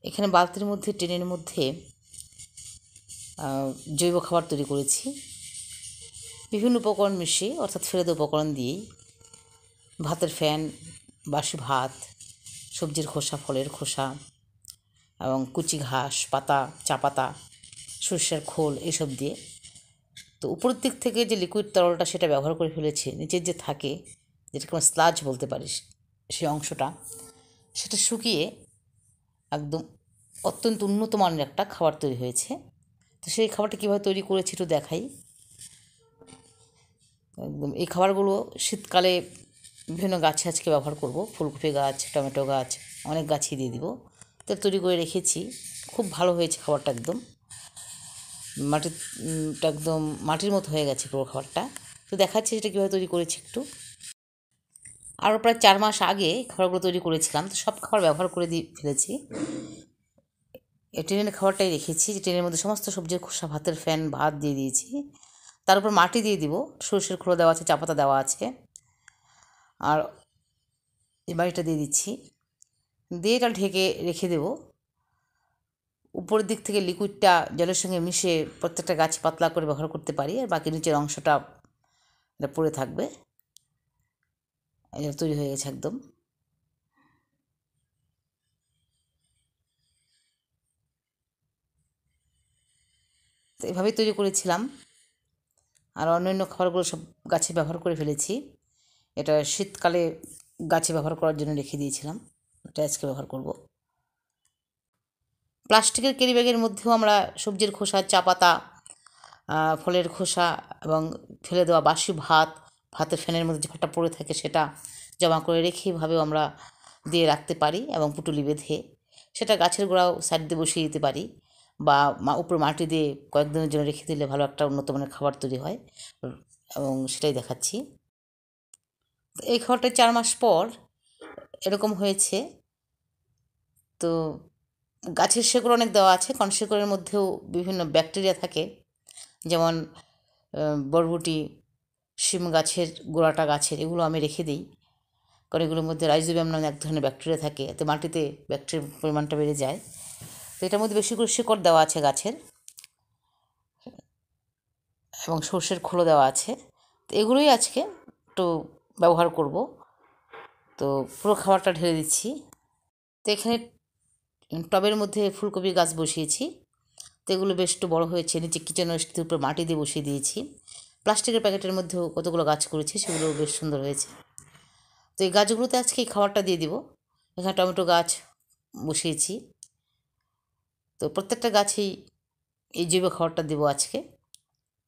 এখানে বালতির মধ্যে টিনের মধ্যে জৈব খাবার তৈরি করেছি বিভিন্ন উপকরণ মিশিয়ে, অর্থাৎ ফেলে দেওয়া উপকরণ দিয়েই। ভাতের ফ্যান, বাসি ভাত, সবজির খোসা, ফলের খোসা এবং কুচি ঘাস পাতা, চা পাতা, সর্ষের খোল এসব দিয়ে। তো উপরের দিক থেকে যে লিকুইড তরলটা সেটা ব্যবহার করে ফেলেছি। নিচের যে থাকে, যেটাকে আমরা স্লাজ বলতে পারিস, সেই অংশটা সেটা শুকিয়ে একদম অত্যন্ত উন্নত মানের একটা খাবার তৈরি হয়েছে। তো সেই খাবারটা কীভাবে তৈরি করেছি একটু দেখাই। একদম এই খাবারগুলো শীতকালে বিভিন্ন গাছে আজকে ব্যবহার করব। ফুলকপি গাছ, টমেটো গাছ, অনেক গাছই দিয়ে দিব। তো তৈরি করে রেখেছি, খুব ভালো হয়েছে খাবারটা। একদম একদম মাটির মতো হয়ে গেছে পুরো খাবারটা। তো দেখাচ্ছি সেটা কীভাবে তৈরি করেছি একটু। আরও প্রায় 4 মাস আগে খাবারগুলো তৈরি করেছিলাম, তো সব খাবার ব্যবহার করে দিয়ে ফেলেছি। এই টিনের খাবারটাই রেখেছি, যে টিনের মধ্যে সমস্ত সবজির খোসা, ভাতের ফ্যান, ভাত দিয়ে দিয়েছি। তার উপর মাটি দিয়ে দিব, সরষের খোলা দেওয়া আছে, চা পাতা দেওয়া আছে, আর এই বাড়িটা দিয়ে দিচ্ছি। দিয়ে এটা ঢেকে রেখে দেব। উপরের দিক থেকে লিকুইডটা জলের সঙ্গে মিশে প্রত্যেকটা গাছ পাতলা করে ব্যবহার করতে পারি, আর বাকি নিচের অংশটা এটা পড়ে থাকবে। এটা তৈরি হয়ে গেছে একদম। তো এভাবেই তৈরি করেছিলাম। আর অন্যান্য খাবারগুলো সব গাছে ব্যবহার করে ফেলেছি। এটা শীতকালে গাছে ব্যবহার করার জন্য রেখে দিয়েছিলাম, এটা আজকে ব্যবহার করব। প্লাস্টিকের ক্যারি ব্যাগের মধ্যেও আমরা সবজির খোসা, চা পাতা, ফলের খোসা এবং ফেলে দেওয়া বাসি ভাত, ভাতের ফ্যানের মধ্যে যে ভাতটা পড়ে থাকে সেটা জমা করে রেখে এভাবেও আমরা দিয়ে রাখতে পারি, এবং পুটুলি বেঁধে সেটা গাছের গোড়াও সাইড দিয়ে বসিয়ে দিতে পারি, বা উপরে মাটি দিয়ে কয়েকদিনের জন্য রেখে দিলে ভালো একটা উন্নত মানের খাবার তৈরি হয়, এবং সেটাই দেখাচ্ছি। এই খাবারটা 4 মাস পর এরকম হয়েছে। তো গাছের শেকড় অনেক দেওয়া আছে, কারণ শেকড়ের মধ্যেও বিভিন্ন ব্যাকটেরিয়া থাকে, যেমন বরবটি, শিম গাছের গোড়াটা গাছের, এগুলো আমি রেখে দিই, কারণ এগুলোর মধ্যে রাইজোবিয়াম নামে এক ধরনের ব্যাকটেরিয়া থাকে, এতে মাটিতে ব্যাকটেরিয়ার পরিমাণটা বেড়ে যায়। তো এটার মধ্যে বেশি করে শিকড় দেওয়া আছে গাছের, এবং সর্ষের খোলও দেওয়া আছে। তো এগুলোই আজকে একটু ব্যবহার করব। তো পুরো খাবারটা ঢেলে দিচ্ছি। তো এখানে টবের মধ্যে ফুলকপি গাছ বসিয়েছি, তো এগুলো বেশ একটু বড়ো হয়েছে। নিচে কিচেন ওয়েস্টের উপরে মাটি দিয়ে বসিয়ে দিয়েছি। প্লাস্টিকের প্যাকেটের মধ্যেও কতগুলো গাছ করেছি, সেগুলো বেশ সুন্দর হয়েছে। তো এই গাছগুলোতে আজকে এই খাবারটা দিয়ে দিব। এখানে টমেটো গাছ বসিয়েছি, তো প্রত্যেকটা গাছেই এই জৈব খাবারটা দেবো আজকে।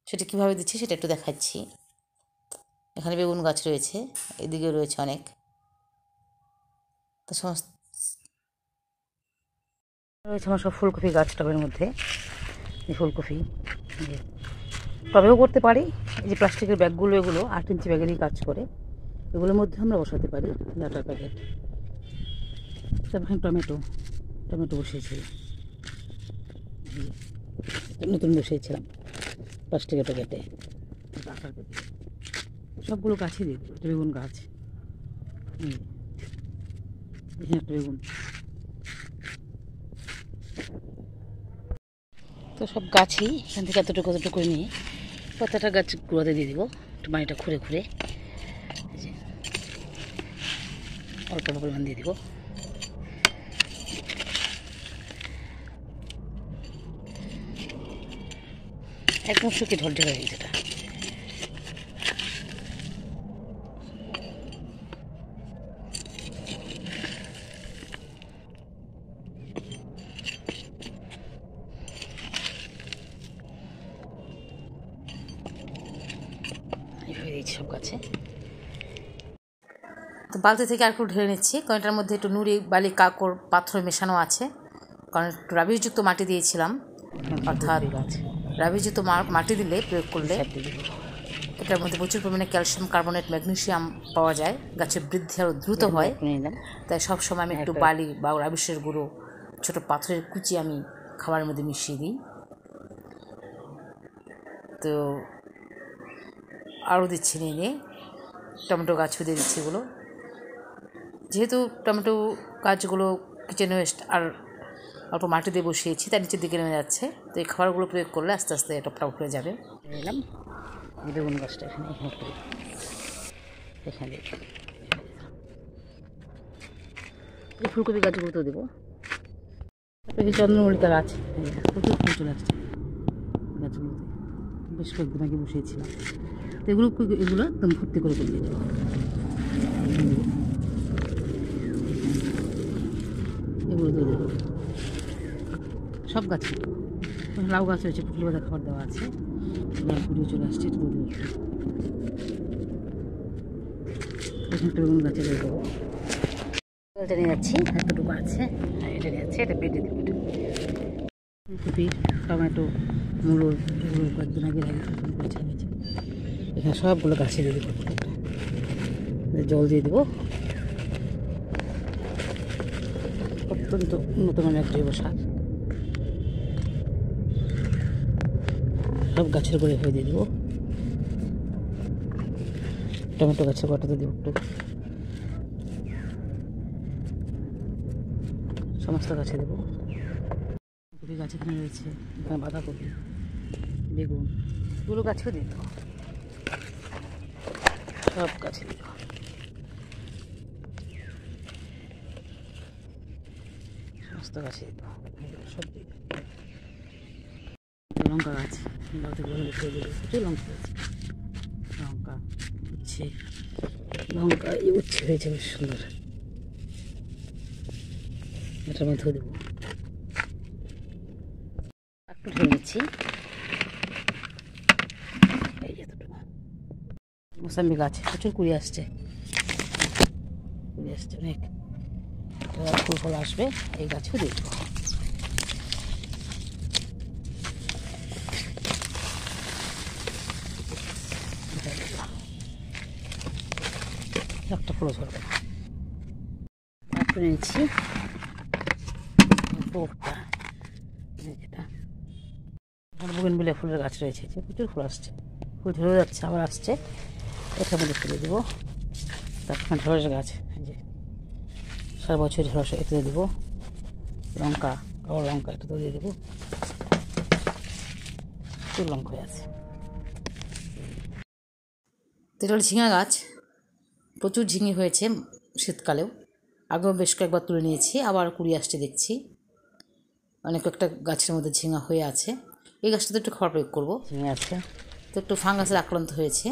সেটা কীভাবে দিচ্ছি সেটা একটু দেখাচ্ছি। এখানে বেগুন গাছ রয়েছে, এদিকে রয়েছে অনেক। তো সমস্ত রয়েছে আমার সব ফুলকপি গাছ টবের মধ্যে। এই ফুলকপি টবেও করতে পারি, এই যে প্লাস্টিকের ব্যাগগুলো, এগুলো 8 ইঞ্চি ব্যাগেরই কাজ করে, এগুলোর মধ্যে আমরা বসাতে পারি ডাটার প্যাকেট। তারপর টমেটো টমেটো বসিয়েছি, নতুন বসিয়েছিলাম প্লাস্টিকের প্যাকেটে। সবগুলো গাছই দিই। বেগুন গাছ, একটা বেগুন। তো সব গাছই এখান থেকে এতটুকু এতটুকু করে নিয়ে প্রত্যেকটা গাছ গুঁড়োতে দিয়ে দিব, একটু পানিটা খুঁড়ে খুঁড়ে অল্প অল্প পরিমাণ দিয়ে দিব। একদম শুকিয়ে ঢলঢল হয়ে গেছে এটা। এইভাবে দিচ্ছি সব গাছে। তো বালতি থেকে আর একটু ঢেলে নিচ্ছি, কারণ এটার মধ্যে একটু নুড়ি, বালি, কাঁকড়, পাথর মেশানো আছে, কারণ একটু রাবিশযুক্ত মাটি দিয়েছিলাম। অর্থাৎ রাবিশযুক্ত মাটি দিলে, প্রয়োগ করলে এটার মধ্যে প্রচুর পরিমাণে ক্যালসিয়াম কার্বনেট, ম্যাগনেসিয়াম পাওয়া যায়, গাছের বৃদ্ধি আরও দ্রুত হয়। তাই সবসময় আমি একটু বালি বা রাবিশের গুঁড়ো, ছোটো পাথরের কুচি আমি খাবারের মধ্যে মিশিয়ে দিই। তো আরও দিচ্ছি নিয়ে টমেটো গাছও দিয়ে দিচ্ছি। এগুলো যেহেতু টমেটো গাছগুলো কিচেন ওয়েস্ট আর অল্প মাটি দিয়ে বসিয়েছি, তার নিচের দিকে নেমে যাচ্ছে। তো এই খাবারগুলো প্রয়োগ করলে আস্তে আস্তে টপটা উঠে যাবে। এলাম বেগুন গাছটা এখানে এখানে এই ফুলকপি গাছগুলো তো দেবো। এই চন্দ্রমল্লিকা গাছ, প্রচুর ফুল চলে আসছে গাছগুলোতে, বেশ কয়েকদিন আগে বসিয়েছিলাম। তো এগুলো একদম ভর্তি করে দিয়ে দেবো। এগুলো দিয়ে দেবো সব গাছে। লাউ গাছ রয়েছে, পুকুর বাঁধা খাবার দেওয়া আছে, পুড়িয়ে চলে আসছে। একটু দেবো, এখানে একটা বেগুন গাছে দিয়ে দেবো। এটা নিয়ে যাচ্ছি, এতটুকু আছে, এটা নিয়ে যাচ্ছে, এটা বেটে দেবো। ফুলকপি, টমেটো, মূলো, এগুলো কয়েকদিন আগে গেছে। এখানে সবগুলো গাছে দিয়ে দেবো। জল দিয়ে দেবো, অত্যন্ত উন্নত মানের জৈব সার। সব গাছের গোড়ায় হয়ে দিয়ে দেবো। টমেটো গাছের গোড়াতে দেবো একটু, সমস্ত গাছে দেবো। কপি গাছ এখানে রয়েছে, এখানে বাঁধাকপি, বেগুন, এগুলো গাছেও দিয়ে দেবো, সব গাছে দেবো। সমস্ত গাছে দেবো, সব দিয়ে দেবো। লঙ্কা গাছ প্রচুর লঙ্কা গাছ, লঙ্কা উচ্ছে, লঙ্কা উচ্ছে হয়েছে বেশ সুন্দর। এটার মধ্যেও দেবো, একটু ধরে নিচ্ছি। এই এতটুকু মোসাম্বি গাছ, প্রচুর কুড়ি আসছে অনেক, ফুল ফল আসবে। এই গাছেও দিয়ে দেবো। একটা ফুলও ধরবে না। একটু নিচ্ছি যেটা বোগেনভিলিয়া ফুলের গাছ রয়েছে, প্রচুর ফুল আসছে, ফুল ঝরে যাচ্ছে, আবার আসছে। এটার মধ্যে ফেলে দেবো। তারপর ঢেঁড়স গাছ, যে সারা বছর ঢেঁড়স, এতে দেবো। লঙ্কা, কালো লঙ্কা, এটা তো দিয়ে দেবো। প্রচুর লঙ্কা হয়ে আছে। এটা হলো ঝিঙা গাছ, প্রচুর ঝিঙে হয়েছে শীতকালেও, আগেও বেশ কয়েকবার তুলে নিয়েছি, আবার কুড়ি আসছে দেখছি। অনেক একটা গাছের মধ্যে ঝিঙা হয়ে আছে। এই গাছটাতে একটু খাবার প্রয়োগ করবো, ঝিঙে আছে তো, একটু ফাঙ্গাসের আক্রান্ত হয়েছে,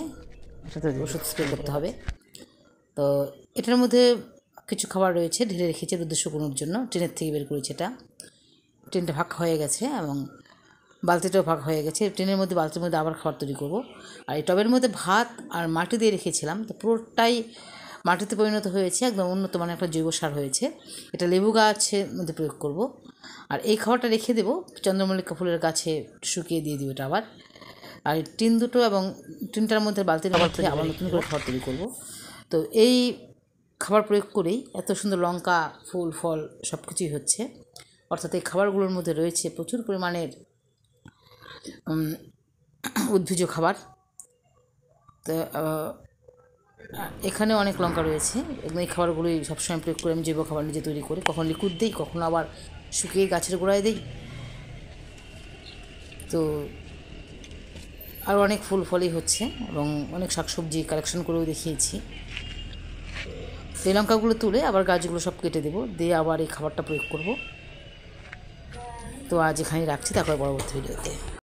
এটাতে ওষুধ স্প্রে করতে হবে। তো এটার মধ্যে কিছু খাবার রয়েছে, ঢেলে রেখেছে রোদে শুকোনোর জন্য। ট্রেনের থেকে বের করেছে এটা, ট্রেনটা ভাগ হয়ে গেছে এবং বালতিটাও ভাগ হয়ে গেছে। ট্রেনের মধ্যে বালতির মধ্যে আবার খাবার তৈরি করবো। আর এই টবের মধ্যে ভাত আর মাটি দিয়ে রেখেছিলাম, তো পুরোটাই মাটিতে পরিণত হয়েছে, একদম উন্নত মানের একটা জৈব সার হয়েছে। এটা লেবু গাছের মধ্যে প্রয়োগ করব। আর এই খাবারটা রেখে দেবো চন্দ্রমল্লিকা ফুলের গাছে, শুকিয়ে দিয়ে দেবো এটা আবার। আর টিন দুটো এবং টিনটার মধ্যে বালতির মধ্যে আবার নতুন করে খাবার তৈরি করব। তো এই খাবার প্রয়োগ করেই এত সুন্দর লঙ্কা, ফুল, ফল সব কিছুই হচ্ছে। অর্থাৎ এই খাবারগুলোর মধ্যে রয়েছে প্রচুর পরিমাণের উদ্ভিজ্জ খাবার। তো এখানে অনেক লঙ্কা রয়েছে, এবং এই খাবারগুলোই সবসময় প্রয়োগ করে আমি জৈব খাবার নিজে তৈরি করি। কখন লিকুইড দিই, কখনো আবার শুকিয়ে গাছের গোড়ায় দিই। তো আরও অনেক ফুল ফলই হচ্ছে, এবং অনেক শাকসবজি কালেকশন করেও দেখিয়েছি। এই লঙ্কাগুলো তুলে আবার গাছগুলো সব কেটে দেবো, দিয়ে আবার এই খাবারটা প্রয়োগ করব। তো আজ এখানেই রাখছি, তারপর পরবর্তী ভিডিওতে।